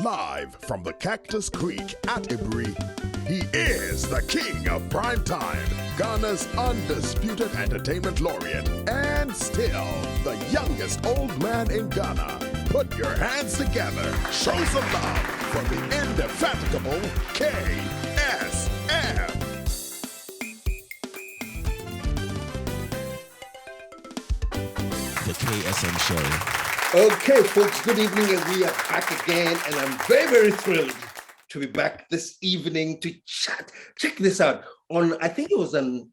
Live from the Cactus Creek at Ibri, he is the king of prime time, Ghana's undisputed entertainment laureate, and still the youngest old man in Ghana. Put your hands together, show some love for the indefatigable KSM. The KSM Show. Okay, folks, good evening, and we are back again, and I'm very, very thrilled to be back this evening to chat. Check this out. I think it was on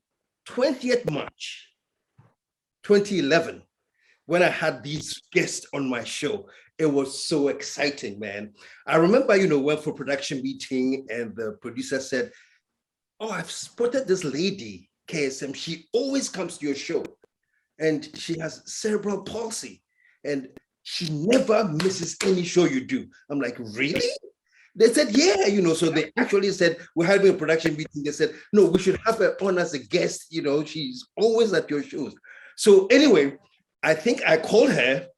20th March, 2011, when I had these guests on my show. It was so exciting, man. I remember, went for production meeting, and the producer said, "Oh, I've spotted this lady, KSM. She always comes to your show, and she has cerebral palsy, and she never misses any show you do." I'm like, "Really?" They said, "Yeah, so they actually said, we're having a production meeting. They said, "No, we should have her on as a guest. She's always at your shows." So anyway, I think I called her.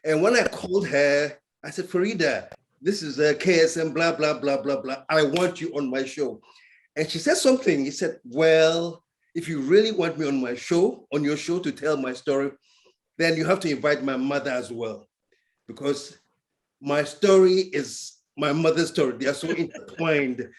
And when I called her, I said, "Farida, this is a KSM, blah, blah, blah, blah, blah. I want you on my show." And she said something. He said, "Well, if you really want me on your show to tell my story, then you have to invite my mother as well. Because my story is my mother's story. They are so intertwined,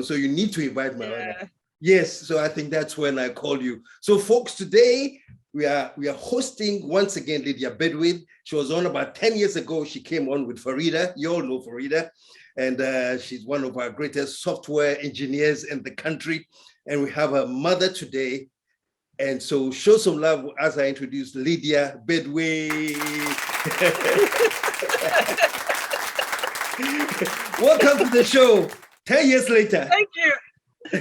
so you need to invite my mother." Yes, so I think that's when I called you. So folks, today we are hosting once again Lydia Bedwei. She was on about 10 years ago. She came on with Farida. You all know Farida. And she's one of our greatest software engineers in the country. And we have her mother today. And so show some love as I introduce Lydia Bedwei. Welcome to the show. 10 years later. Thank you.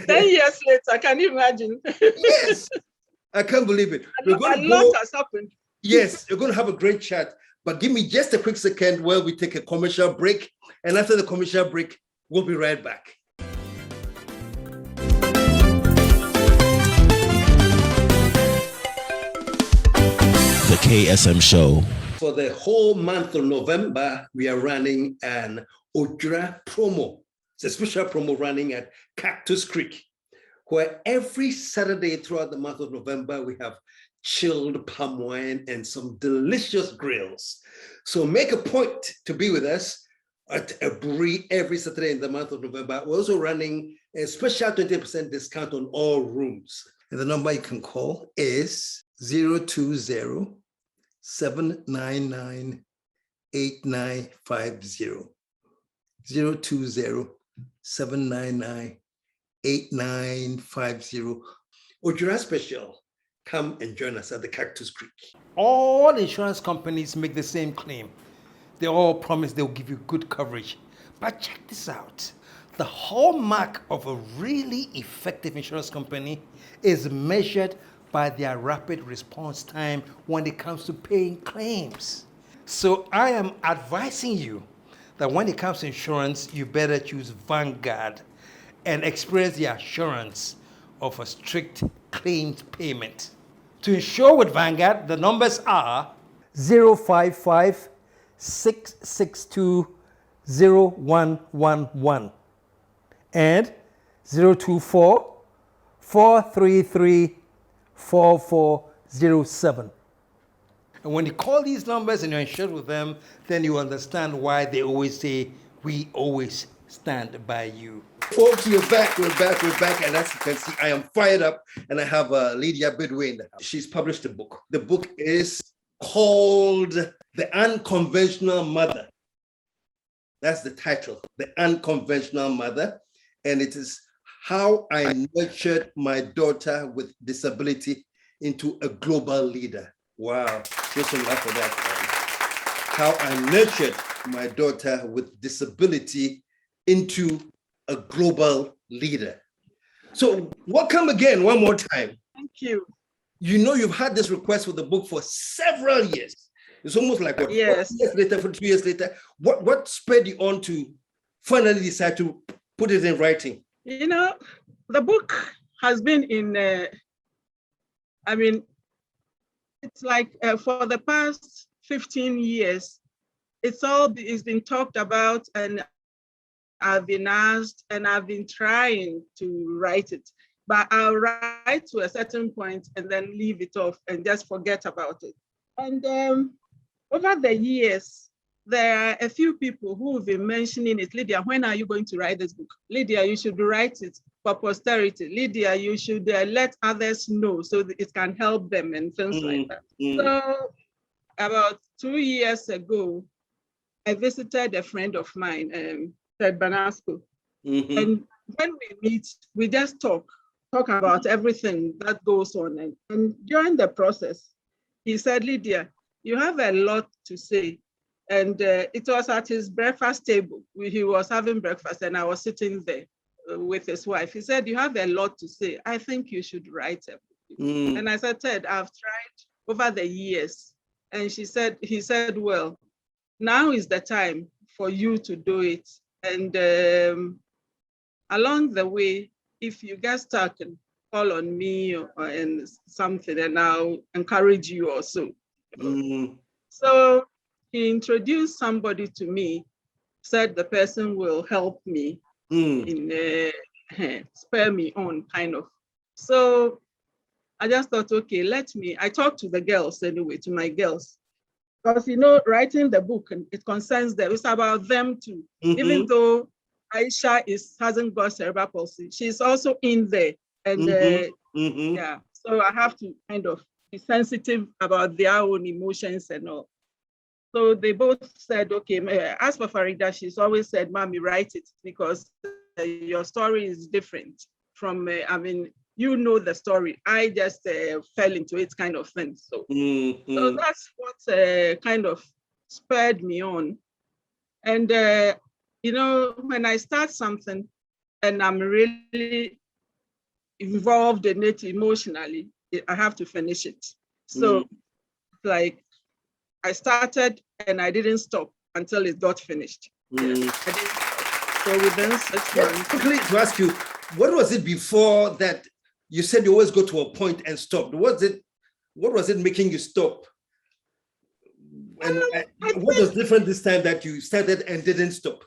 10 years later, can you imagine? Yes, I can't believe it. A lot has happened. Yes, you're going to have a great chat. But give me just a quick second while we take a commercial break. And after the commercial break, we'll be right back. The KSM Show. For the whole month of November, we are running an Ojra promo. It's a special promo running at Cactus Creek, where every Saturday throughout the month of November, we have chilled palm wine and some delicious grills. So make a point to be with us at a brewery every Saturday in the month of November. We're also running a special 20% discount on all rooms. And the number you can call is 020-799-8950. 020-799-8950. Ojura Special. Come and join us at the Cactus Creek. All insurance companies make the same claim. They all promise they'll give you good coverage. But check this out. The hallmark of a really effective insurance company is measured by their rapid response time when it comes to paying claims. So I am advising you that when it comes to insurance, you better choose Vanguard and experience the assurance of a strict claims payment. To insure with Vanguard, the numbers are 055-662-0111 and 024-433-4407. And when you call these numbers and you're insured with them, then you understand why they always say, "We always stand by you." Folks, we're back. And as you can see, I am fired up, and I have Lydia Bedwei in the house. She's published a book. The book is called The Unconventional Mother. That's the title, The Unconventional Mother. And it is how I nurtured my daughter with disability into a global leader. Wow, just a lot for that. How I nurtured my daughter with disability into a global leader. So welcome again, one more time. Thank you. You've had this request for the book for several years. It's almost like what, yes. 2 years later. What spurred you on to finally decide to put it in writing? The book has been in, it's like for the past 15 years, it's been talked about, and I've been asked, and I've been trying to write it, but I'll write to a certain point and then leave it off and just forget about it. And over the years, there are a few people who have been mentioning it. Lydia, when are you going to write this book? Lydia, you should write it for posterity. Lydia, you should let others know so that it can help them and things like that. So about 2 years ago, I visited a friend of mine, Ted Banasco. And when we meet, we just talk about everything that goes on. And during the process, he said, Lydia, you have a lot to say. And it was at his breakfast table. He was having breakfast and I was sitting there with his wife. He said, you have a lot to say. I think you should write a book. And I said, Ted, I've tried over the years. And he said, well, now is the time for you to do it. And along the way, if you get stuck, and call on me and something, and I'll encourage you also. So he introduced somebody to me, said the person will help me in spur me on, kind of. So I just thought, okay, I talked to the girls anyway, to my girls. Because, writing the book, and it concerns them, it's about them too. Even though Aisha hasn't got cerebral palsy, she's also in there. And yeah, so I have to kind of be sensitive about their own emotions and all. So they both said, okay, as for Farida, she's always said, Mommy, write it because your story is different from, you know the story. I just fell into it kind of thing. So, so that's what kind of spurred me on. And, when I start something and I'm really involved in it emotionally, I have to finish it. So like I started and I didn't stop until it got finished. So within 6 months. Quickly to ask you, what was it before that you said you always go to a point and stop? What was it making you stop? And what was different this time that you started and didn't stop?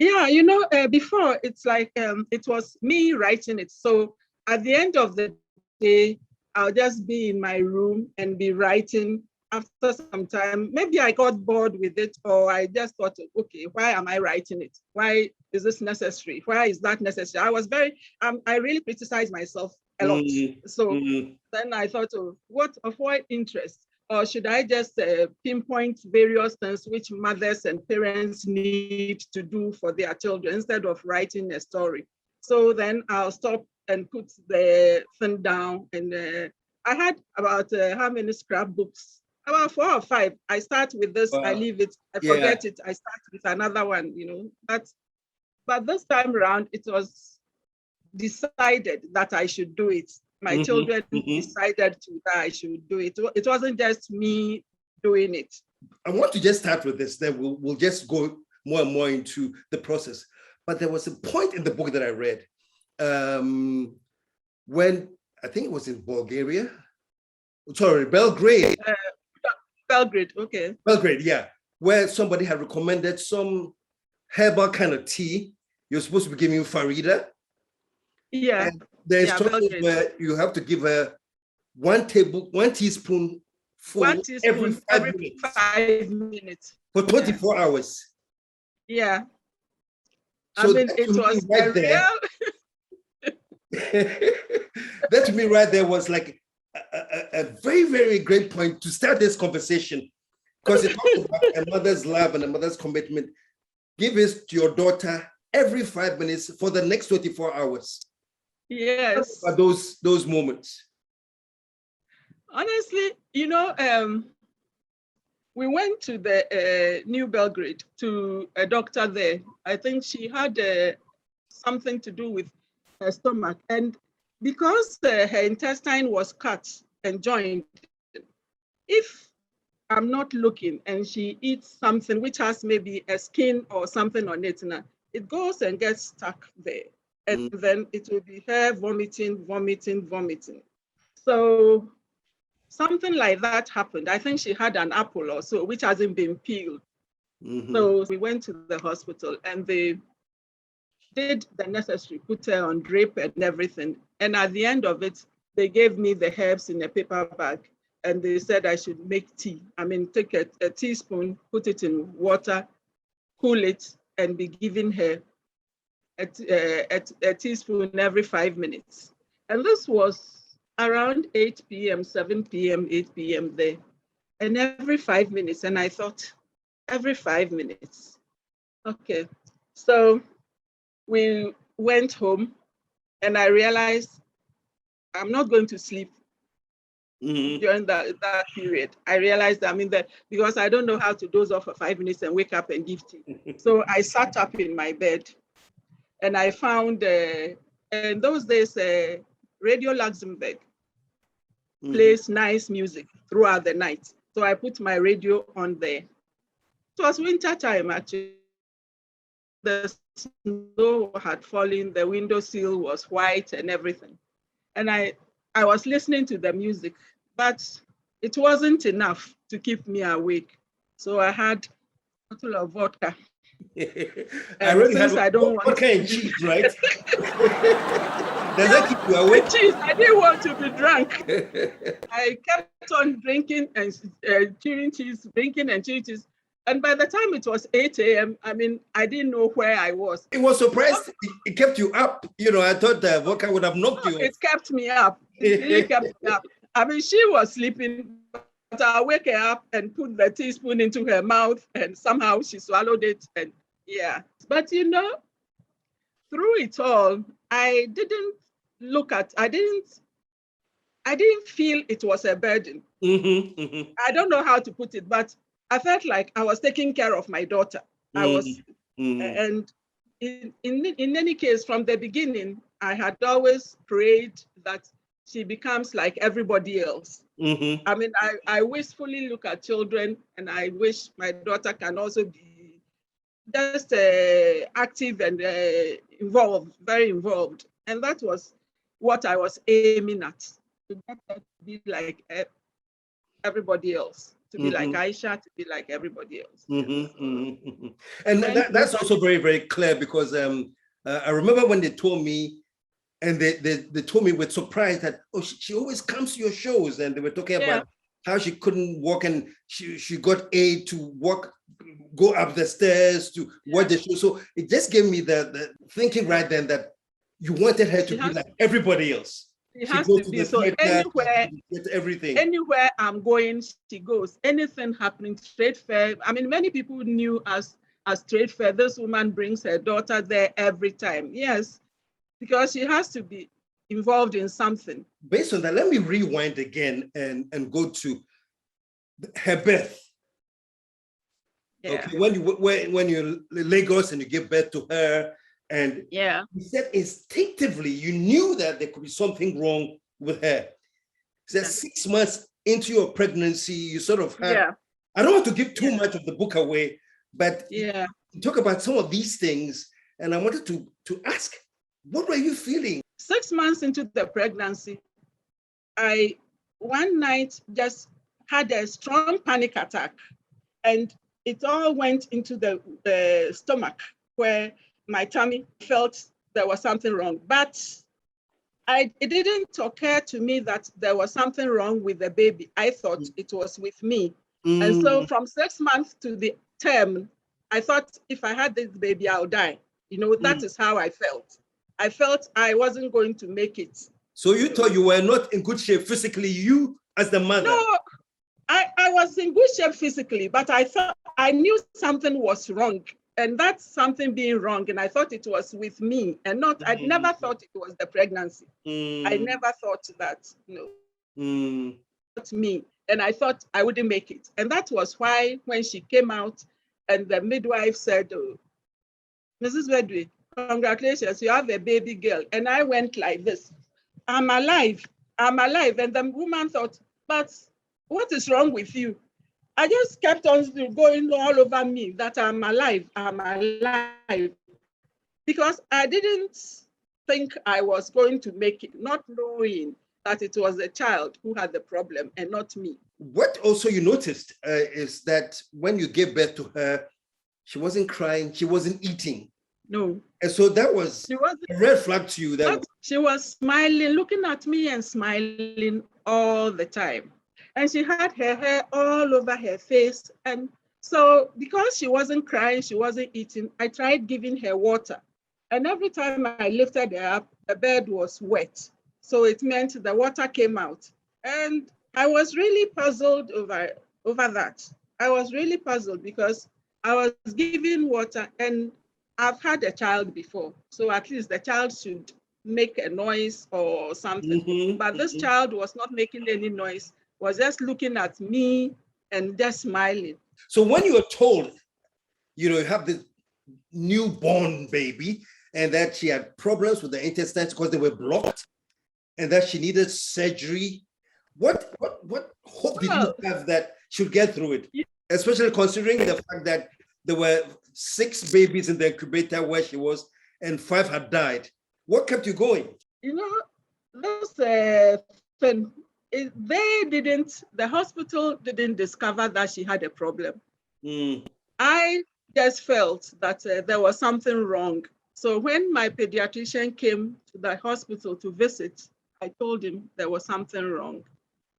Yeah, before it's like it was me writing it. So at the end of the day, I'll just be in my room and be writing. After some time, maybe I got bored with it, or I just thought, okay, why am I writing it? Why is this necessary? Why is that necessary? I was I really criticized myself a lot. So then I thought, what interest? Or should I just pinpoint various things which mothers and parents need to do for their children instead of writing a story? So then I'll stop and put the thing down. And I had about how many scrapbooks? About 4 or 5. I start with this, I leave it, I forget it, I start with another one, But this time around, it was decided that I should do it. My children decided that I should do it. It wasn't just me doing it. I want to just start with this, then we'll just go more and more into the process. But there was a point in the book that I read when, I think it was in Belgrade. Belgrade, okay. Belgrade, yeah. Where somebody had recommended some herbal kind of tea. You're supposed to be giving Farida. Yeah. And the instructions where you have to give her 1 teaspoon every 5 minutes. For 24 hours. Yeah. So it was right there. That to me right there was like a very, very great point to start this conversation, because it talks about a mother's love and a mother's commitment. Give this to your daughter every 5 minutes for the next 24 hours. Yes. What about those moments? Honestly, we went to the New Belgrade to a doctor there. I think she had something to do with her stomach. And because her intestine was cut and joined, if I'm not looking and she eats something which has maybe a skin or something on it, it goes and gets stuck there. And then it will be her vomiting. So something like that happened. I think she had an apple or so, which hasn't been peeled. So we went to the hospital and they did the necessary, put her on drip and everything. And at the end of it, they gave me the herbs in a paper bag and they said I should make tea. I mean, take a teaspoon, put it in water, cool it, and be giving her a teaspoon every 5 minutes. And this was around 8 p.m., 7 p.m., 8 p.m. there. And every 5 minutes. And I thought, every 5 minutes. Okay. So we went home and I realized I'm not going to sleep during that period. I realized I'm in there because I don't know how to doze off for 5 minutes and wake up and give tea. So I sat up in my bed and I found, in those days, Radio Luxembourg plays nice music throughout the night. So I put my radio on there. It was winter time actually. The snow had fallen, the windowsill was white and everything. And I was listening to the music, but it wasn't enough to keep me awake. So I had a bottle of vodka. I really had vodka and cheese, right? Does that keep you awake? Cheese, I didn't want to be drunk. I kept on drinking and chewing cheese, drinking and chewing cheese. And by the time it was 8 a.m., I mean, I didn't know where I was. It was surprised. It kept you up. You know, I thought the vodka would have knocked you. It kept me up. It really kept me up. I mean, she was sleeping, but I wake her up and put the teaspoon into her mouth, and somehow she swallowed it. And yeah, but you know, through it all, I didn't feel it was a burden. I don't know how to put it, but I felt like I was taking care of my daughter. I was, and in any case, from the beginning, I had always prayed that she becomes like everybody else. I mean, I wistfully look at children, and I wish my daughter can also be just active and involved, very involved. And that was what I was aiming at, to get her to be like everybody else. To be like Aisha, to be like everybody else. And that's also very, very clear because I remember when they told me, and they told me with surprise that, oh, she always comes to your shows, and they were talking about how she couldn't walk and she got aid to walk, go up the stairs to watch the show. So it just gave me the thinking right then that you wanted her to be like everybody else. It has to be. So anywhere I'm going, she goes. Anything happening, Trade Fair. I mean, many people knew as Trade Fair. This woman brings her daughter there every time. Yes, because she has to be involved in something. Based on that, let me rewind again and go to her birth. Yeah. Okay, when you're in Lagos and you give birth to her. And you said instinctively you knew that there could be something wrong with her. So 6 months into your pregnancy, you sort of had, I don't want to give too much of the book away, but you talk about some of these things. And I wanted to ask, what were you feeling? 6 months into the pregnancy, I one night just had a strong panic attack, and it all went into the stomach where my tummy felt there was something wrong, but it didn't occur to me that there was something wrong with the baby. I thought it was with me. And so from 6 months to the term, I thought if I had this baby, I'll die. You know, that is how I felt. I felt I wasn't going to make it. So you thought you were not in good shape physically, you as the mother? No, I was in good shape physically, but I thought I knew something was wrong. And that's something being wrong. And I thought it was with me and not, I never thought it was the pregnancy. I never thought that, no. Not me. And I thought I wouldn't make it. And that was why when she came out and the midwife said, oh, Mrs. Bedwei, congratulations, you have a baby girl. And I went like this, I'm alive, I'm alive. And the woman thought, but what is wrong with you? I just kept on going all over me that I'm alive, because I didn't think I was going to make it, not knowing that it was the child who had the problem and not me. What also you noticed is that when you gave birth to her, She wasn't crying. She wasn't eating. No. And so that was She wasn't. a red flag to you. That She was smiling, looking at me and smiling all the time. And she had her hair all over her face. And so because she wasn't crying, she wasn't eating, I tried giving her water. And every time I lifted her up, the bed was wet. So it meant the water came out. And I was really puzzled over that. I was really puzzled because I was giving water and I've had a child before. So at least the child should make a noise or something. But this child was not making any noise, was just looking at me and just smiling. So when you were told, you have this newborn baby and that she had problems with the intestines because they were blocked and that she needed surgery, what hope did you have that she'd get through it? Especially considering the fact that there were 6 babies in the incubator where she was and 5 had died. What kept you going? This thing, the hospital didn't discover that she had a problem. I just felt that there was something wrong. So when my pediatrician came to the hospital to visit, I told him there was something wrong.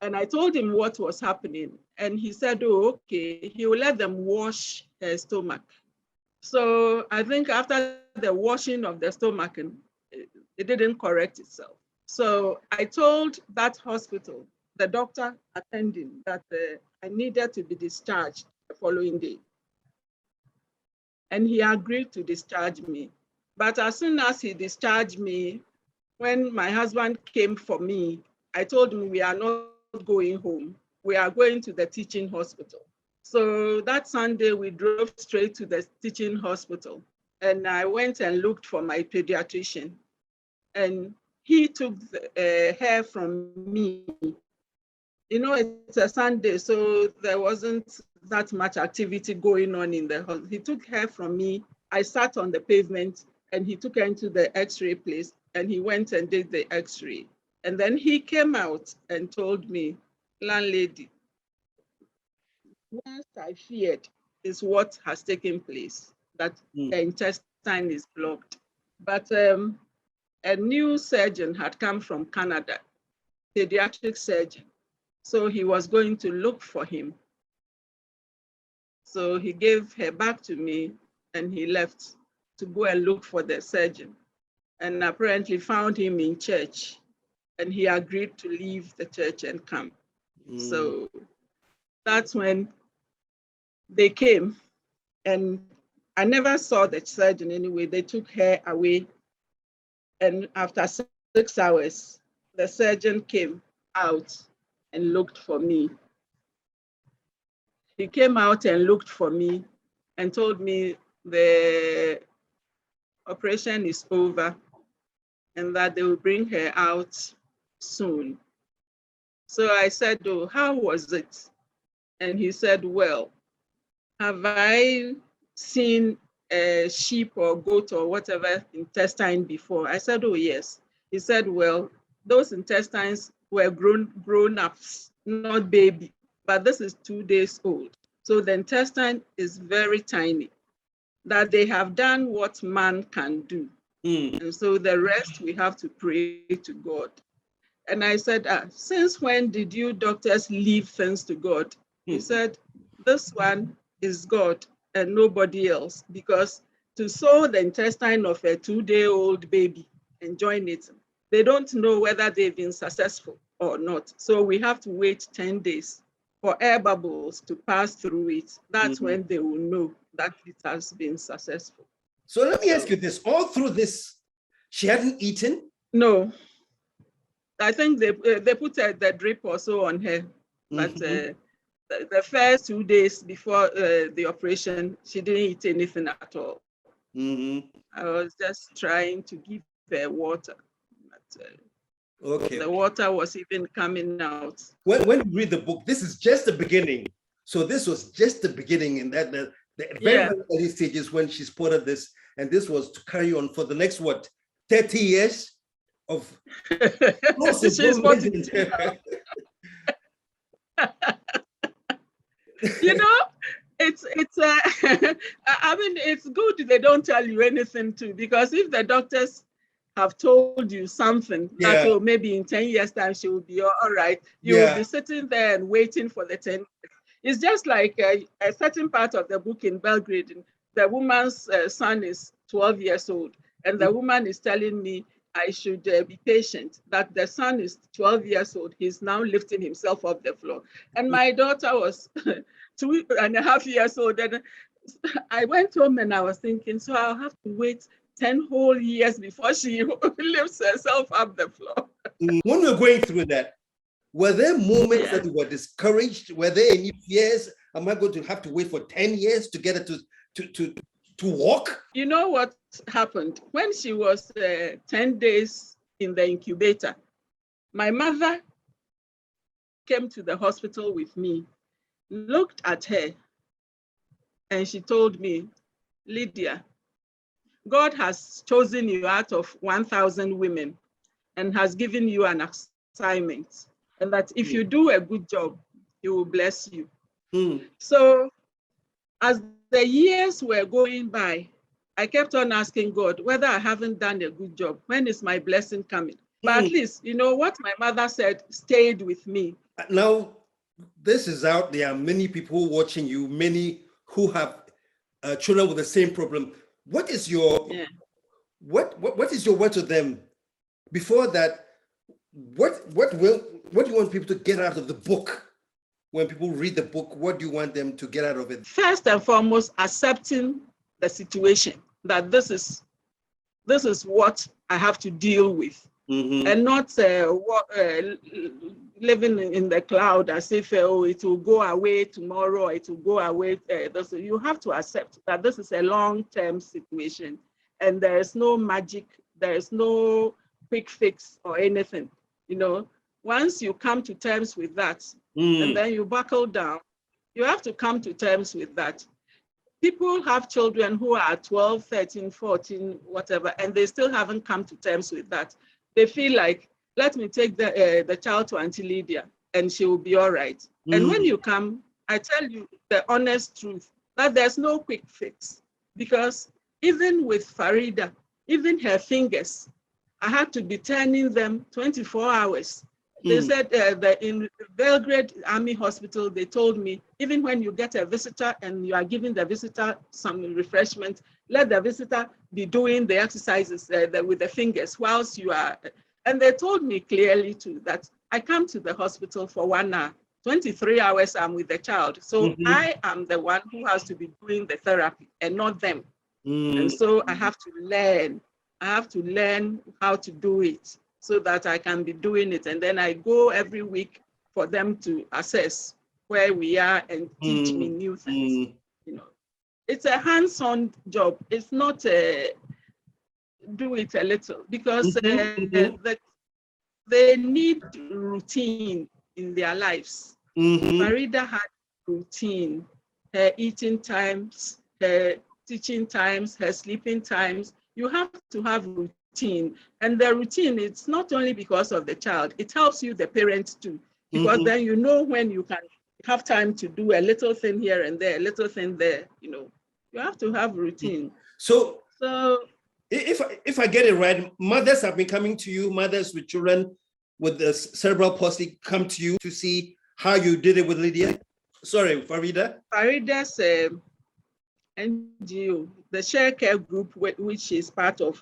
And I told him what was happening. And he said, oh, okay, he will let them wash her stomach. So I think after the washing of the stomach, it didn't correct itself. So I told that hospital, the doctor attending, that I needed to be discharged the following day. And he agreed to discharge me. But as soon as he discharged me, when my husband came for me, I told him we are not going home. We are going to the teaching hospital. So that Sunday, we drove straight to the teaching hospital. And I went and looked for my pediatrician. And he took the hair from me. It's a Sunday, so there wasn't that much activity going on in the hospital. He took hair from me. I sat on the pavement and he took her into the x-ray place and he went and did the x-ray. And then he came out and told me, landlady, what I feared is what has taken place, that the intestine is blocked. But a new surgeon had come from Canada, pediatric surgeon. So he was going to look for him. So he gave her back to me and he left to go and look for the surgeon, and apparently found him in church, and he agreed to leave the church and come. So that's when they came, and I never saw the surgeon anyway. They took her away, and after 6 hours, the surgeon came out and looked for me. He came out and looked for me and told me the operation is over and that they will bring her out soon. So I said, oh, how was it? And he said, well, have I seen a sheep or goat or whatever intestine before? I said, oh, yes. He said, well, those intestines were grown-ups, not baby, but this is 2 days old. So the intestine is very tiny, that they have done what man can do. And so the rest we have to pray to God. And I said, since when did you doctors leave things to God? He said, this one is God and nobody else, because to sew the intestine of a 2-day-old baby and join it, they don't know whether they've been successful or not. So we have to wait 10 days for air bubbles to pass through it. That's when they will know that it has been successful. So let me ask you this, all through this, she hadn't eaten? No. I think they put the drip or so on her, but the first 2 days before the operation, she didn't eat anything at all. I was just trying to give her water, but the water was even coming out. When you read the book, this is just the beginning. So this was just the beginning, and that the very early stages when she spotted this, and this was to carry on for the next 30 years of I mean, it's good they don't tell you anything too, because if the doctors have told you something that, Yeah. oh, maybe in 10 years time she will be all right, you will Yeah. be sitting there and waiting for the 10 years. It's just like a certain part of the book in Belgrade. The woman's son is 12 years old, and the woman is telling me I should be patient, that the son is 12 years old. He's now lifting himself off the floor. And my daughter was 2.5 years old. And I went home and I was thinking, so I'll have to wait 10 whole years before she lifts herself up the floor. When we were going through that, were there moments Yeah. that you were discouraged? Were there any fears? Am I going to have to wait for 10 years to get her to walk? You know what happened? When she was 10 days in the incubator, my mother came to the hospital with me, looked at her, and she told me, Lydia, God has chosen you out of 1,000 women and has given you an assignment, and that if you do a good job, he will bless you. So as the years were going by, I kept on asking God whether I haven't done a good job. When is my blessing coming? But at least, you know, what my mother said stayed with me. Now, this is out there. Many people watching you, many who have children with the same problem. What is your what is your word to them? Before that, what do you want people to get out of the book? When people read the book, what do you want them to get out of it? First and foremost, accepting the situation, that this is what I have to deal with, and not living in the cloud as if it will go away tomorrow, it will go away. You have to accept that this is a long-term situation, and there is no magic, there is no quick fix or anything. You know, once you come to terms with that, and then you buckle down, you have to come to terms with that. People have children who are 12, 13, 14, whatever, and they still haven't come to terms with that. They feel like, let me take the child to Auntie Lydia and she will be all right. And when you come, I tell you the honest truth, that there's no quick fix. Because even with Farida, even her fingers, I had to be turning them 24 hours. They said that in Belgrade Army Hospital, they told me, even when you get a visitor and you are giving the visitor some refreshment, let the visitor be doing the exercises with the fingers whilst you are. And they told me clearly too that I come to the hospital for 1 hour, 23 hours I'm with the child. So I am the one who has to be doing the therapy and not them. And so I have to learn. I have to learn how to do it, so that I can be doing it. And then I go every week for them to assess where we are and teach me new things. You know, it's a hands-on job. It's not a do it a little, because they need routine in their lives. Farida had routine, her eating times, her teaching times, her sleeping times. You have to have routine. And the routine, it's not only because of the child, it helps you, the parents too, because then you know when you can have time to do a little thing here and there, a little thing there, you know. You have to have routine. So if I get it right, mothers have been coming to you, mothers with children with the cerebral palsy come to you to see how you did it with Lydia. Sorry, Farida. Farida's NGO, the Share Care group, which she's part of,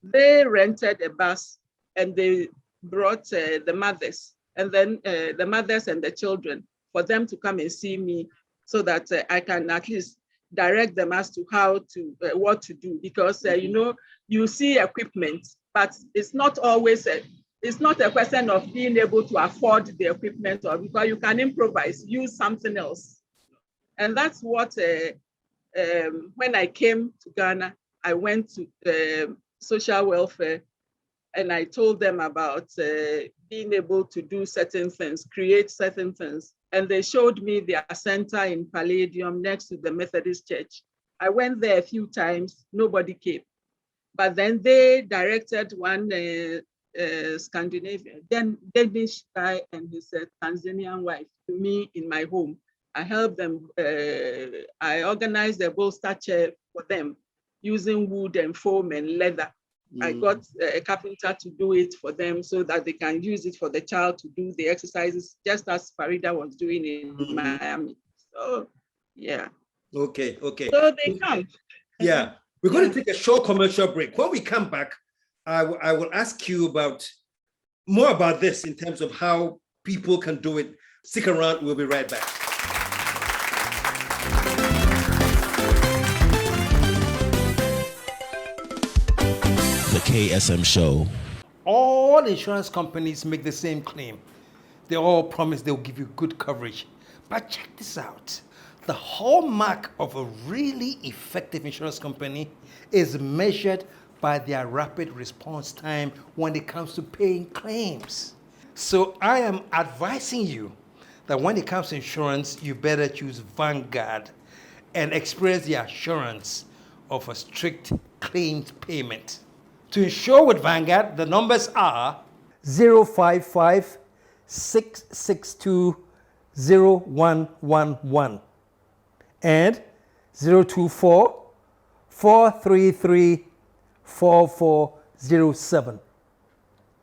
they rented a bus and they brought the mothers, and then the mothers and the children, for them to come and see me, so that I can at least direct them as to how to, what to do. Because, you know, you see equipment, but it's not always, it's not a question of being able to afford the equipment, or because you can improvise, use something else. And that's what, when I came to Ghana, I went to social welfare, and I told them about being able to do certain things, create certain things. And they showed me their center in Palladium next to the Methodist Church. I went there a few times, nobody came. But then they directed one Scandinavian, then Danish guy and his Tanzanian wife to me in my home. I help them. I organize the bolster chair for them using wood and foam and leather. I got a carpenter to do it for them so that they can use it for the child to do the exercises, just as Farida was doing in Miami. So, yeah. Okay. So they come. Yeah. We're going to take a short commercial break. When we come back, I will ask you about more about this in terms of how people can do it. Stick around. We'll be right back. The KSM Show. All insurance companies make the same claim. They all promise they'll give you good coverage. But check this out. The hallmark of a really effective insurance company is measured by their rapid response time when it comes to paying claims. So I am advising you that when it comes to insurance, you better choose Vanguard and experience the assurance of a strict claims payment. To insure with Vanguard, the numbers are 055 662 0111 and 024 433 4407.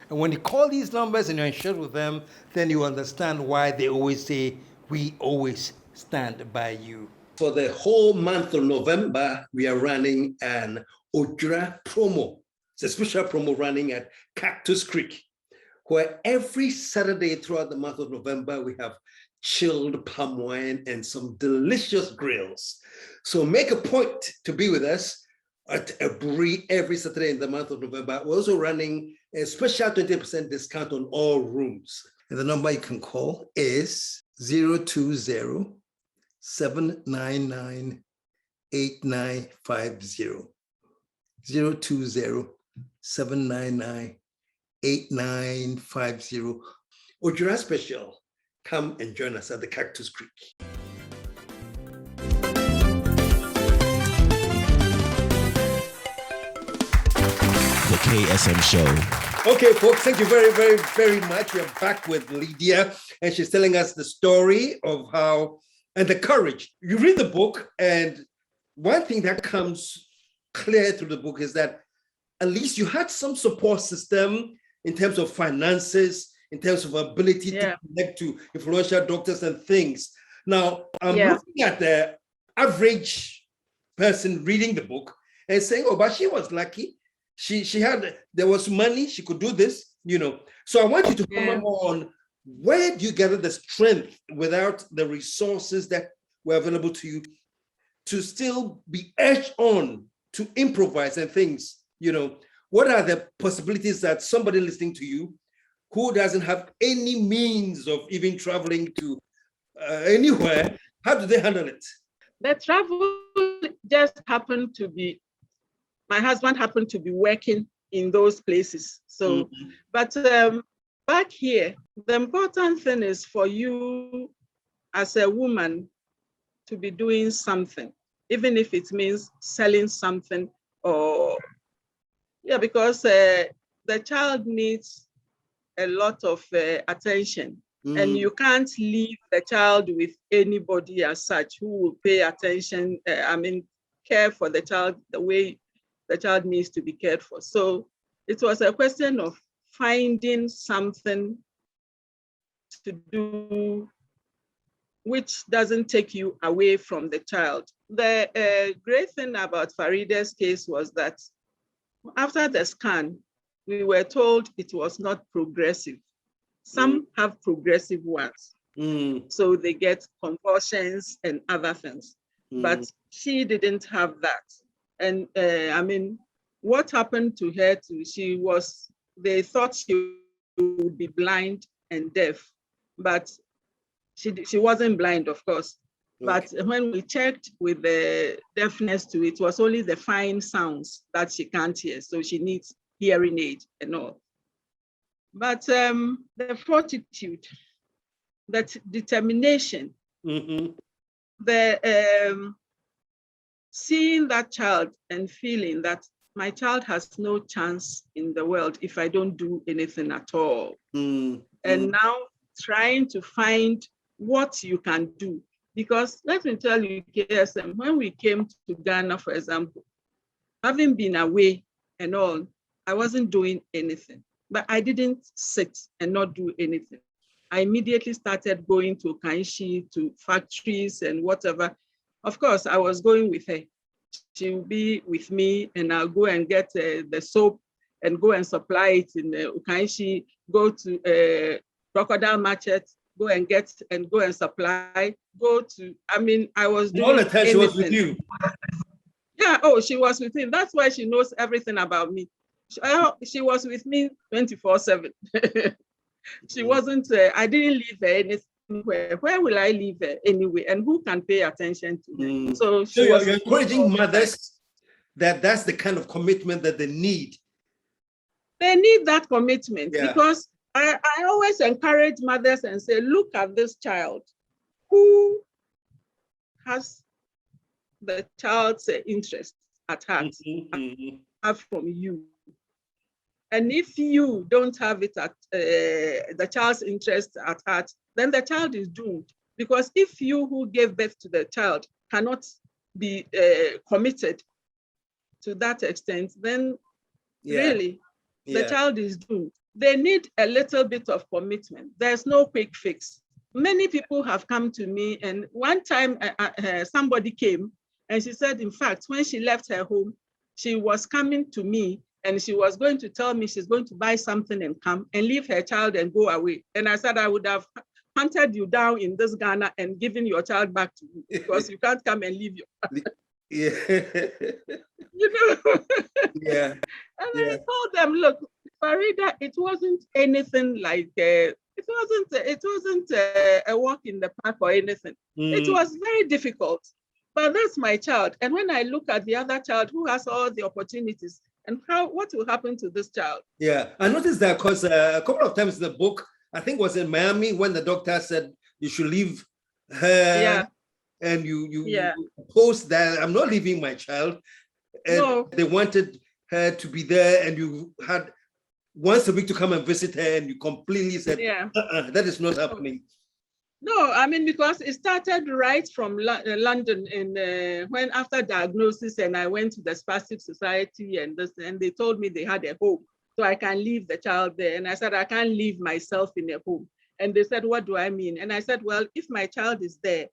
And when you call these numbers and you're insured with them, then you understand why they always say, we always stand by you. For the whole month of November, we are running an Ojra promo. It's a special promo running at Cactus Creek, where every Saturday throughout the month of November, we have chilled palm wine and some delicious grills. So make a point to be with us at Abri every Saturday in the month of November. We're also running a special 20% discount on all rooms. And the number you can call is 020 799 8950. 020 799 8950. Ojura Special. Come and join us at the Cactus Creek. The KSM Show. Okay, folks, thank you very, very, very much. We're back with Lydia, and she's telling us the story of how, and the courage. You read the book, and one thing that comes clear through the book is that at least you had some support system in terms of finances, in terms of ability to connect to influential doctors and things. Now, I'm looking at the average person reading the book and saying, oh, but she was lucky. There was money, she could do this, So I want you to comment on where do you gather the strength without the resources that were available to you to still be edged on to improvise and things, What are the possibilities that somebody listening to you who doesn't have any means of even traveling to anywhere, how do they handle it? The travel just happened to be, my husband happened to be working in those places. So, but back here, the important thing is for you as a woman to be doing something, even if it means selling something or, because the child needs a lot of attention, and you can't leave the child with anybody as such who will pay attention, care for the child the way the child needs to be cared for. So it was a question of finding something to do which doesn't take you away from the child. The great thing about Farida's case was that after the scan, we were told it was not progressive. Some have progressive ones. So they get convulsions and other things. But she didn't have that. And what happened to her too, they thought she would be blind and deaf, but she wasn't blind, of course. But when we checked with the deafness too, it was only the fine sounds that she can't hear. So she needs hearing aid and all. But the fortitude, that determination, the seeing that child and feeling that my child has no chance in the world if I don't do anything at all. And now trying to find what you can do Because let me tell you, KSM, when we came to Ghana, for example, having been away and all, I wasn't doing anything, but I didn't sit and not do anything. I immediately started going to Kanshi, to factories and whatever. Of course, I was going with her. She will be with me, and I'll go and get the soap and go and supply it in Ukanshi, go to Crocodile Market, go and get and go and supply, go to, I mean, I was doing all the time anything. she was with you. Yeah, oh, she was with me. That's why she knows everything about me. She was with me 24/7. She wasn't, I didn't leave her anywhere. Where will I leave her anyway? And who can pay attention to her? So you're encouraging mothers that's the kind of commitment that they need. They need that commitment, because I always encourage mothers and say, look at this child who has the child's interest at heart, have from you. And if you don't have it at the child's interest at heart, then the child is doomed. Because if you who gave birth to the child cannot be committed to that extent, then really the child is doomed. They need a little bit of commitment. There's no quick fix. Many people have come to me, and one time somebody came and she said, in fact, when she left her home, she was coming to me and she was going to tell me she's going to buy something and come and leave her child and go away. And I said, I would have hunted you down in this Ghana and given your child back to you, because you can't come and leave your child. You know? And I told them, look, Farida, it wasn't anything like it wasn't a walk in the park or anything. It was very difficult, but that's my child. And when I look at the other child who has all the opportunities, and what will happen to this child? I noticed that because a couple of times in the book, I think it was in Miami, when the doctor said you should leave her, and you post that I'm not leaving my child, and they wanted her to be there, and you had once a week to come and visit her, and you completely said, that is not happening. No, I mean, because it started right from London, and when after diagnosis, and I went to the Spastic Society, and they told me they had a home, so I can leave the child there. And I said, I can't leave myself in a home. And they said, what do I mean? And I said, well, if my child is there,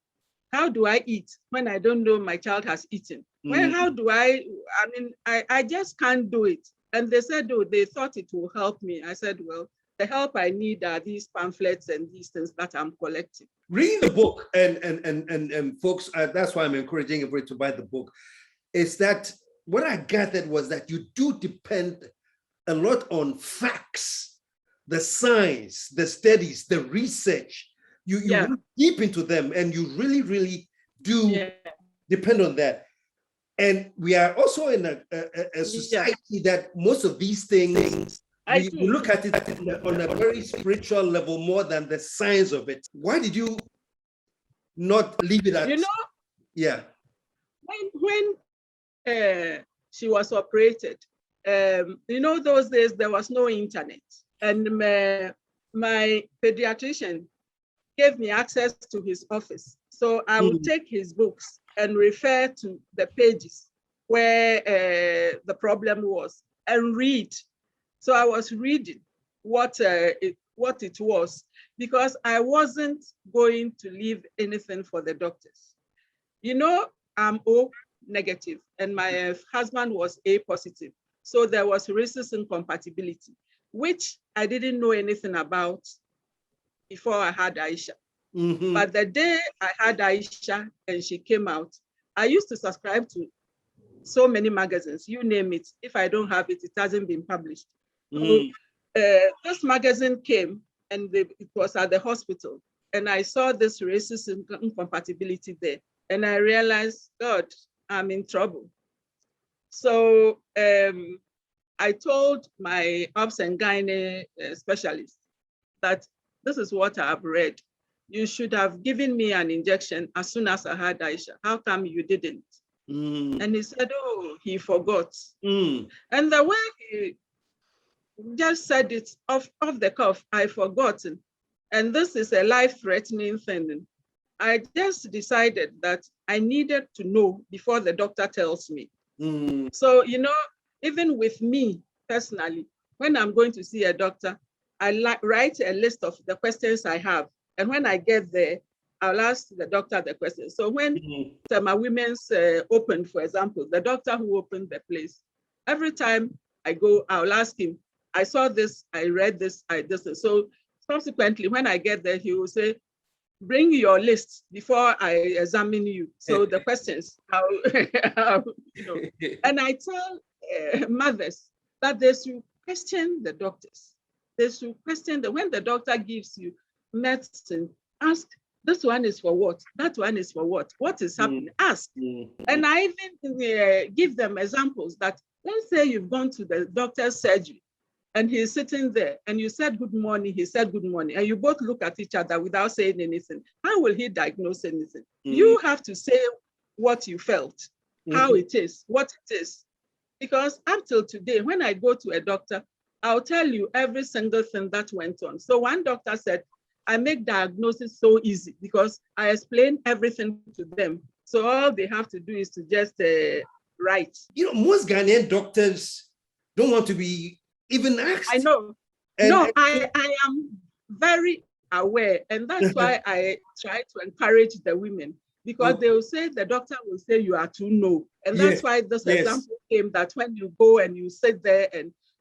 how do I eat when I don't know my child has eaten? Well, how do I mean, I just can't do it. And they said, oh, they thought it will help me. I said, well, the help I need are these pamphlets and these things that I'm collecting. Reading the book, and folks, that's why I'm encouraging everybody to buy the book, is that what I gathered was that you do depend a lot on facts, the science, the studies, the research. You look deep into them, and you really, really do depend on that. And we are also in a society that most of these things, we look at it on a very spiritual level more than the science of it. Why did you not leave it at? When she was operated, those days there was no internet, and my pediatrician gave me access to his office. So I would take his books and refer to the pages where the problem was and read. So I was reading what it was, because I wasn't going to leave anything for the doctors. I'm O negative and my husband was A positive. So there was rhesus incompatibility, which I didn't know anything about before I had Aisha. But the day I had Aisha and she came out, I used to subscribe to so many magazines, you name it. If I don't have it, it hasn't been published. So, this magazine came, and it was at the hospital, and I saw this rhesus incompatibility there, and I realized, God, I'm in trouble. So I told my obs and gynae specialist that this is what I've read. You should have given me an injection as soon as I had Aisha. How come you didn't? And he said, oh, he forgot. And the way he just said it off the cuff, I forgotten. And this is a life-threatening thing. I just decided that I needed to know before the doctor tells me. So, even with me personally, when I'm going to see a doctor, I write a list of the questions I have. And when I get there, I'll ask the doctor the question. So when my women's opened, for example, the doctor who opened the place, every time I go, I'll ask him, I saw this, I read this, I did this. So subsequently, when I get there, he will say, bring your list before I examine you. So the questions, and I tell mothers that they should question the doctors. They should question when the doctor gives you medicine, ask, this one is for what? That one is for what? What is happening? Ask. And I even give them examples that, let's say you've gone to the doctor's surgery and he's sitting there and you said good morning, he said good morning, and you both look at each other without saying anything. How will he diagnose anything? You have to say what you felt, how it is, what it is. Because up till today, when I go to a doctor, I'll tell you every single thing that went on. So one doctor said, I make diagnosis so easy because I explain everything to them. So all they have to do is to just write. Most Ghanaian doctors don't want to be even asked. I know. I am very aware. And that's why I try to encourage the women, because they will say, the doctor will say you are too low. And that's why this example came, that when you go and you sit there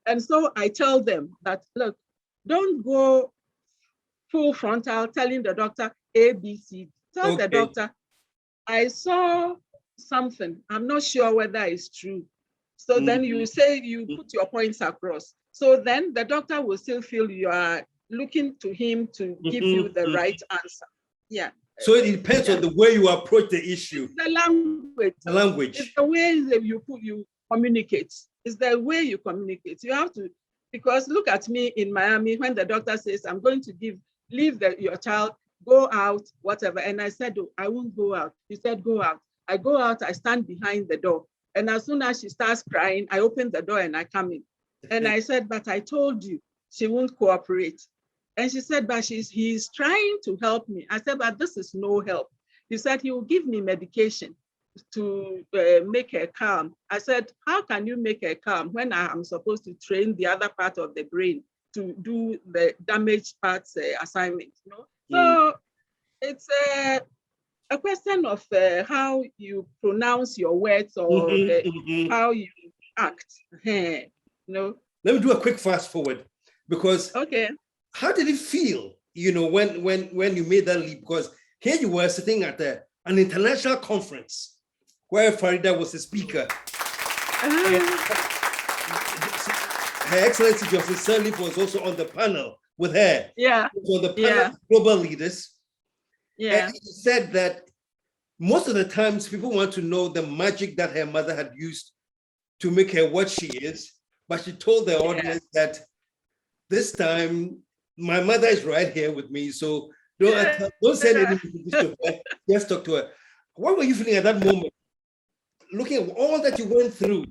and so I tell them that, look, don't go full frontal telling the doctor A, B, C. Tell the doctor, I saw something. I'm not sure whether it's true. So then you say, you put your points across. So then the doctor will still feel you are looking to him to give you the right answer. Yeah. So it depends on the way you approach the issue. It's the language. The language. It's the way that you communicate. It's the way you communicate. You have to, because look at me in Miami, when the doctor says, I'm going to leave your child, go out, whatever. And I said, oh, I won't go out. He said, go out. I go out, I stand behind the door. And as soon as she starts crying, I open the door and I come in. And I said, but I told you she won't cooperate. And she said, but he's trying to help me. I said, but this is no help. He said, he will give me medication to make her calm. I said, how can you make her calm when I am supposed to train the other part of the brain to do the damaged parts assignment? So it's a question of how you pronounce your words or how you act. Let me do a quick fast forward, because how did it feel, when you made that leap? Because here you were sitting at an international conference where Farida was a speaker. Her Excellency Justice Sirleaf was also on the panel with her. Yeah. On the panel of global leaders. Yeah. And he said that most of the times people want to know the magic that her mother had used to make her what she is. But she told the audience that this time, my mother is right here with me. So don't send anything to her. Just talk to her. What were you feeling at that moment? Looking at all that you went through,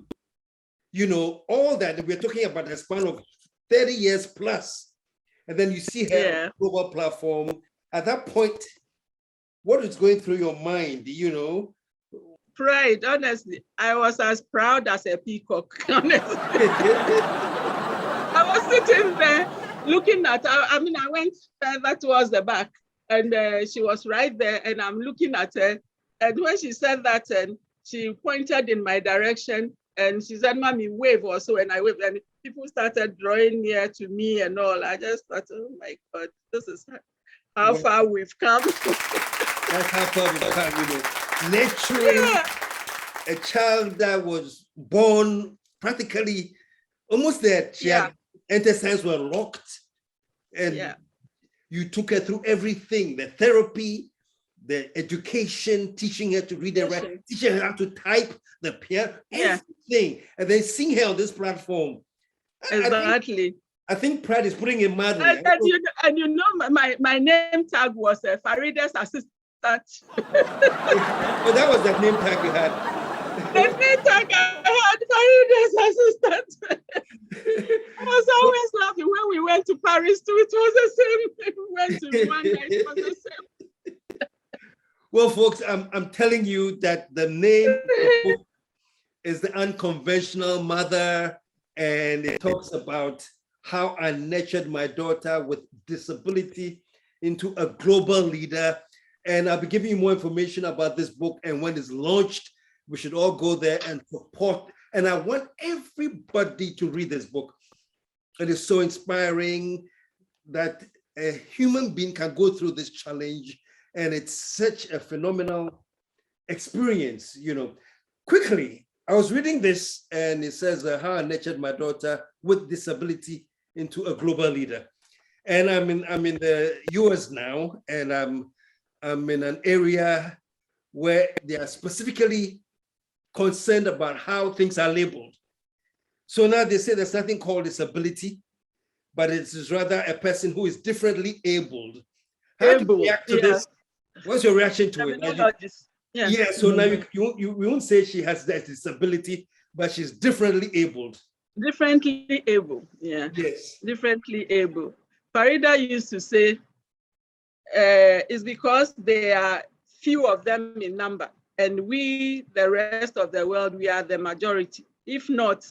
all that we're talking about, a span of 30 years plus. And then you see her on a global platform. At that point, what is going through your mind, Pride, honestly. I was as proud as a peacock, honestly. I was sitting there looking at her. I went further towards the back and she was right there and I'm looking at her. And when she said that, and she pointed in my direction and she said, Mommy, wave or so. And I waved and people started drawing near to me and all. I just thought, oh my God, this is how far we've come. That's how far we've come, Nurturing a child that was born practically almost there. She had intestines were locked. And you took her through everything, the therapy, the education, teaching her to read and write, teaching her how to type, the piano, everything. And then seeing her on this platform. Exactly. I think pride is putting in madly. My name tag was Farida's assistant. Oh, that was the name tag you had. The name tag I had, Farida's assistant. I was always laughing when we went to Paris too. It was the same. We went to Rwanda. It was the same. So, folks, I'm telling you that the name of the book is The Unconventional Mother, and it talks about how I nurtured my daughter with disability into a global leader. And I'll be giving you more information about this book, and when it's launched, we should all go there and support. And I want everybody to read this book. It is so inspiring that a human being can go through this challenge, and it's such a phenomenal experience. Quickly, I was reading this, and it says how I nurtured my daughter with disability into a global leader. And I'm in the US now, and I'm in an area where they are specifically concerned about how things are labeled. So now they say there's nothing called disability, but it is rather a person who is differently abled. How do you react to this? What's your reaction to it? Yeah, so now you won't say she has that disability, but she's differently abled. Differently able, yeah. Yes. Differently able. Farida used to say, it's because there are few of them in number, and we, the rest of the world, we are the majority. If not,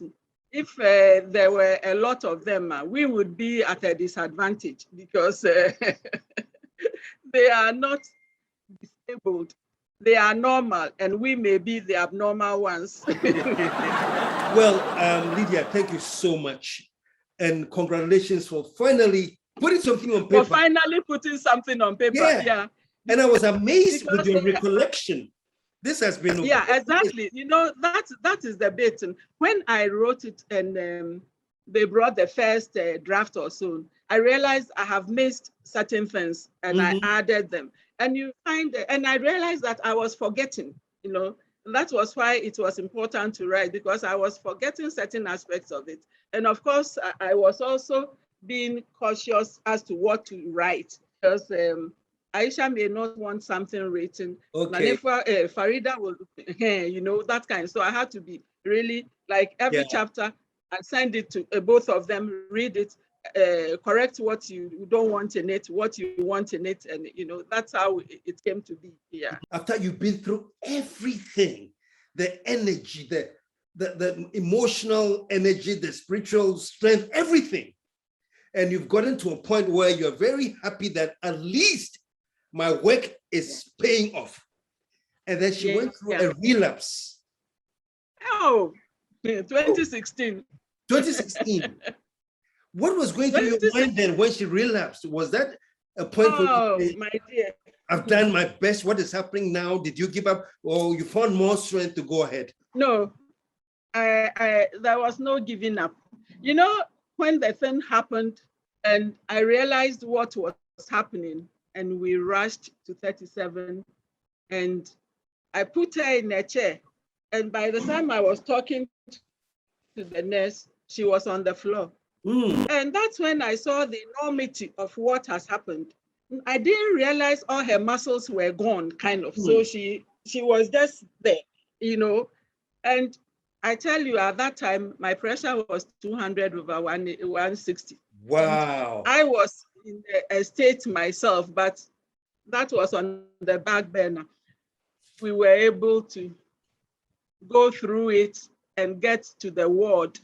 if there were a lot of them, we would be at a disadvantage because they are not disabled. They are normal, and we may be the abnormal ones. Well, Lydia, thank you so much. And congratulations for finally putting something on paper. For finally putting something on paper, yeah. And I was amazed with your recollection. This has been... Yeah, exactly. That is the bit. When I wrote it and they brought the first draft or so, I realized I have missed certain things and I added them. And you find, and I realized that I was forgetting, and that was why it was important to write, because I was forgetting certain aspects of it. And of course, I was also being cautious as to what to write, because Aisha may not want something written. Okay. Farida will, that kind. So I had to be really, like every chapter, I send it to both of them, read it, correct what you don't want in it, what you want in it, and that's how it came to be. Yeah. After you've been through everything, the energy, the emotional energy, the spiritual strength, everything, and you've gotten to a point where you're very happy that at least my work is paying off. And then she went through a relapse. Oh, 2016. 2016. What was going through your mind then when she relapsed? Was that a point where you say, my dear, I've done my best, what is happening now? Did you give up, or you found more strength to go ahead? No, there was no giving up. When the thing happened and I realized what was happening, and we rushed to 37, and I put her in a chair. And by the time I was talking to the nurse, she was on the floor. And that's when I saw the enormity of what has happened. I didn't realize all her muscles were gone, kind of. So she was just there, And I tell you, at that time, my pressure was 200/160. Wow. And I was in a state myself, but that was on the back burner. We were able to go through it and get to the ward.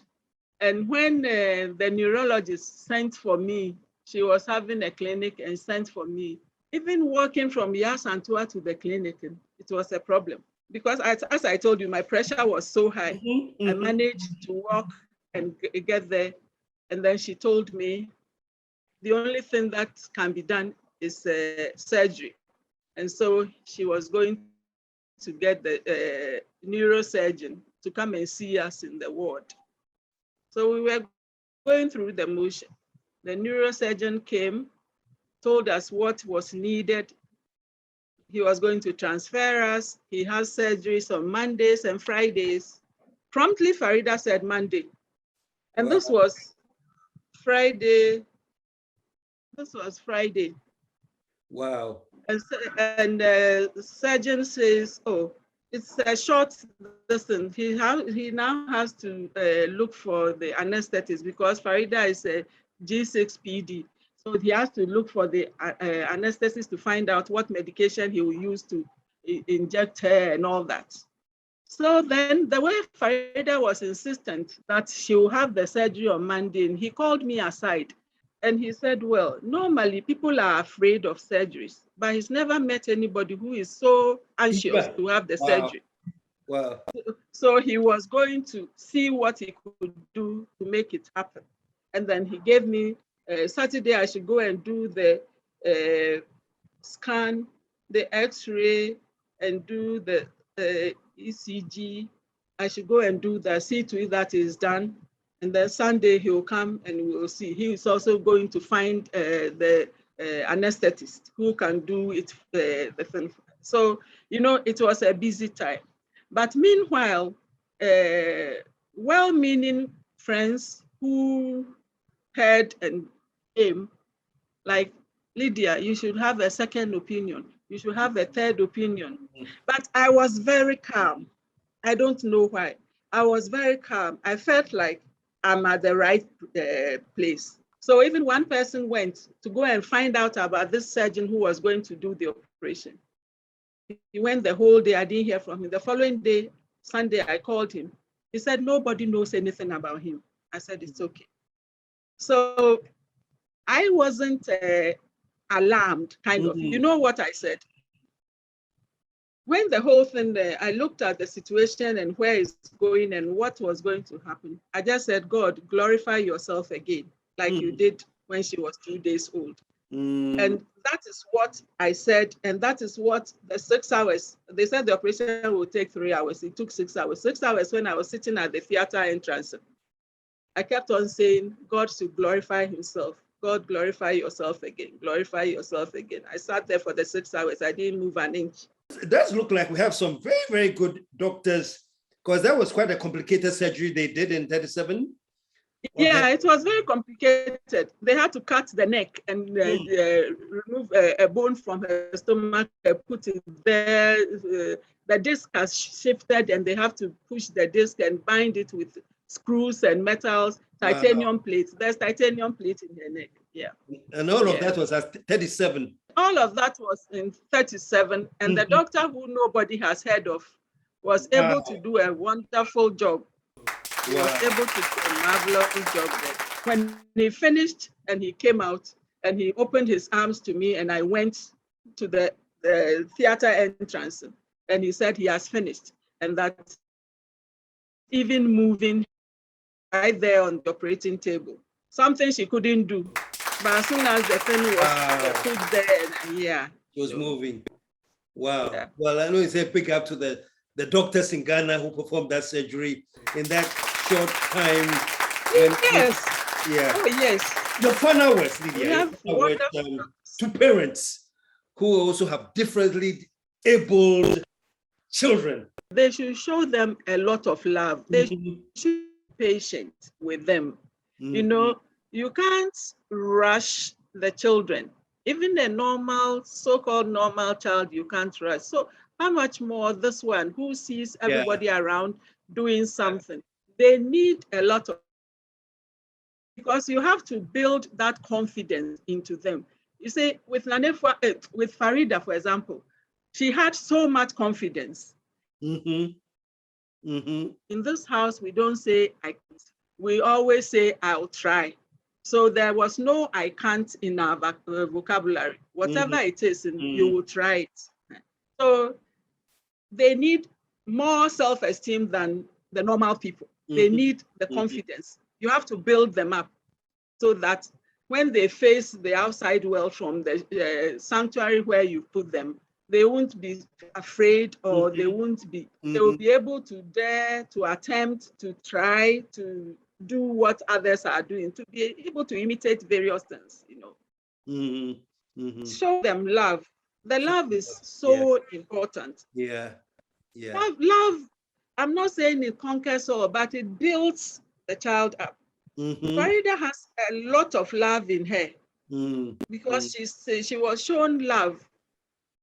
And when the neurologist sent for me, she was having a clinic and sent for me. Even walking from Yasantua to the clinic, it was a problem. Because as I told you, my pressure was so high. I managed to walk and get there. And then she told me, the only thing that can be done is surgery. And so she was going to get the neurosurgeon to come and see us in the ward. So we were going through the motion. The neurosurgeon came, told us what was needed. He was going to transfer us. He has surgeries on Mondays and Fridays. Promptly, Farida said Monday. And this was Friday. Wow. And the surgeon says, oh, it's a short distance. He now has to look for the anesthetist because Farida is a G6PD. So he has to look for the anesthetist to find out what medication he will use to inject her and all that. So then the way Farida was insistent that she will have the surgery on Monday, and he called me aside and he said, well, normally people are afraid of surgeries, but he's never met anybody who is so anxious to have the surgery. Wow. So he was going to see what he could do to make it happen. And then he gave me Saturday, I should go and do the scan, the X-ray, and do the ECG. I should go and do that, see to it that is done. And then Sunday he will come and we will see. He is also going to find the anesthetist who can do it. The thing. So, you know, it was a busy time. But meanwhile, well-meaning friends who heard and came, like, Lydia, you should have a second opinion. You should have a third opinion. But I was very calm. I don't know why. I was very calm. I felt like I'm at the right place. So even one person went to go and find out about this surgeon who was going to do the operation. He went the whole day. I didn't hear from him. The following day, Sunday, I called him. He said, nobody knows anything about him. I said, it's okay. So I wasn't alarmed, kind of. You know what I said? When the whole thing, I looked at the situation and where it's going and what was going to happen. I just said, God, glorify yourself again, like you did when she was 2 days old. And that is what I said. And that is what the 6 hours, they said the operation will take 3 hours. It took 6 hours. 6 hours when I was sitting at the theater entrance. I kept on saying, God should glorify himself. God, glorify yourself again. Glorify yourself again. I sat there for the 6 hours. I didn't move an inch. It does look like we have some very, very good doctors, because that was quite a complicated surgery they did in 37. Yeah, it was very complicated. They had to cut the neck and remove a bone from her stomach, put it there. The disc has shifted and they have to push the disc and bind it with screws and metals, titanium plates. There's titanium plates in her neck. Yeah. And all of that was at 37. All of that was in 37. And the doctor who nobody has heard of was able to do a wonderful job. He was able to do a marvelous job there. When he finished and he came out and he opened his arms to me and I went to the theater entrance and he said he has finished and that even moving right there on the operating table, something she couldn't do. But as soon as the thing was put there, it was moving. Wow. Yeah. Well, I know it's a big up to the doctors in Ghana who performed that surgery in that short time. Yes. Oh, yes. Your final words, Lydia, to parents who also have differently abled children. They should show them a lot of love. They should be patient with them. You know, you can't rush the children. Even a normal, so-called normal child, you can't rush. So how much more this one who sees everybody around doing something? They need a lot of, because you have to build that confidence into them. You see, with Farida, for example, she had so much confidence. In this house, we don't say I can't. We always say I'll try. So there was no I can't in our vocabulary. Whatever it is, you will try it. So they need more self-esteem than the normal people. They need the confidence. You have to build them up so that when they face the outside world from the sanctuary where you put them, they won't be afraid or they won't be, they will be able to dare, to attempt, to try, to do what others are doing, to be able to imitate various things, you know. Show them love. The love is so important. Love, I'm not saying it conquers all, but it builds the child up. Farida has a lot of love in her because she was shown love.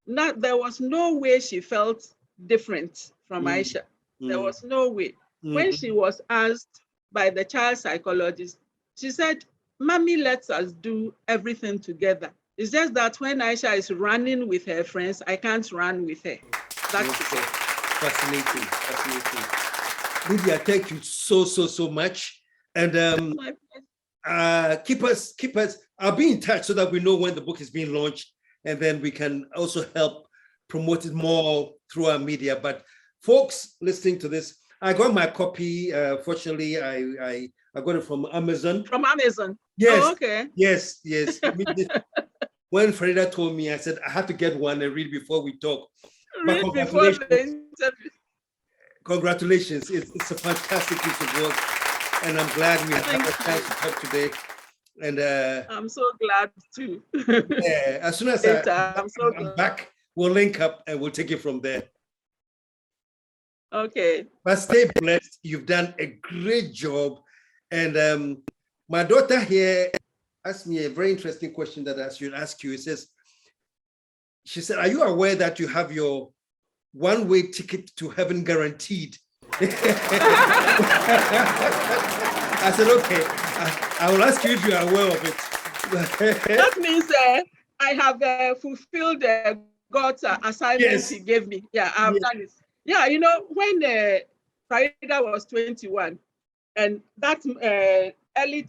There was no way she felt different from Aisha. There was no way. When she was asked by the child psychologist, she said, Mommy lets us do everything together. It's just that when Aisha is running with her friends, I can't run with her. That's Okay. Fascinating. Lydia, thank you so much. And my pleasure. keep us. I'll be in touch so that we know when the book is being launched, and then we can also help promote it more through our media. But folks listening to this, I got my copy. Fortunately, I got it from Amazon. From Amazon. Yes. Oh, okay. Yes. When Farida told me, I said I have to get one and read before we talk. But Read before the interview. Congratulations. It's a fantastic piece of work. And I'm glad we had a chance to talk today. And I'm so glad too. yeah, as soon as I'm back, we'll link up and we'll take it from there. Okay. But stay blessed. You've done a great job. And my daughter here asked me a very interesting question that I should ask you. She said, are you aware that you have your one-way ticket to heaven guaranteed? I said, okay, I will ask you if you are aware of it. That means I have fulfilled God's assignment He gave me. Yeah, I've done it. Yeah, you know, when Farida was 21, and that early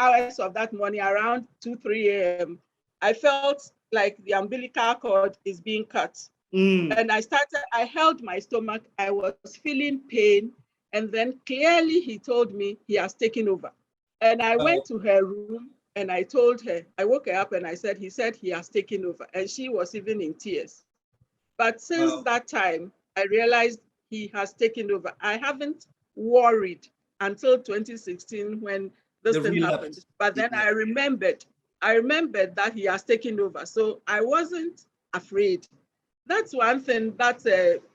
hours of that morning, around 2-3 a.m., I felt like the umbilical cord is being cut. And I held my stomach, I was feeling pain, and then clearly he told me he has taken over. And I went to her room and I told her, I woke her up and I said, he said he has taken over. And she was even in tears. But since that time, I realized he has taken over. I haven't worried until 2016 when this thing happened. But then I remembered that he has taken over. So I wasn't afraid. That's one thing that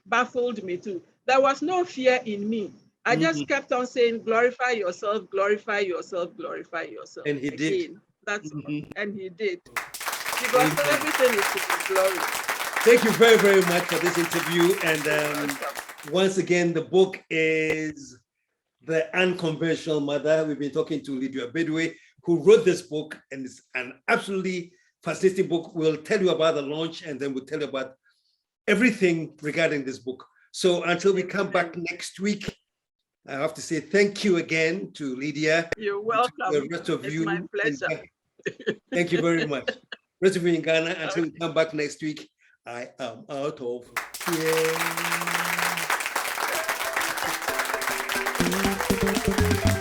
baffled me too. There was no fear in me. I just kept on saying, glorify yourself, glorify yourself, glorify yourself. And he did. That's and he did. Because everything is to his glory. Thank you very, very much for this interview. And once again, the book is The Unconventional Mother. We've been talking to Lydia Bedwei, who wrote this book, and it's an absolutely fascinating book. We'll tell you about the launch, and then we'll tell you about everything regarding this book. So until we come back next week, I have to say thank you again to Lydia. You're welcome. The rest of you. My pleasure. Thank you very much. Rest of you in Ghana, until we come back next week, I am out of here.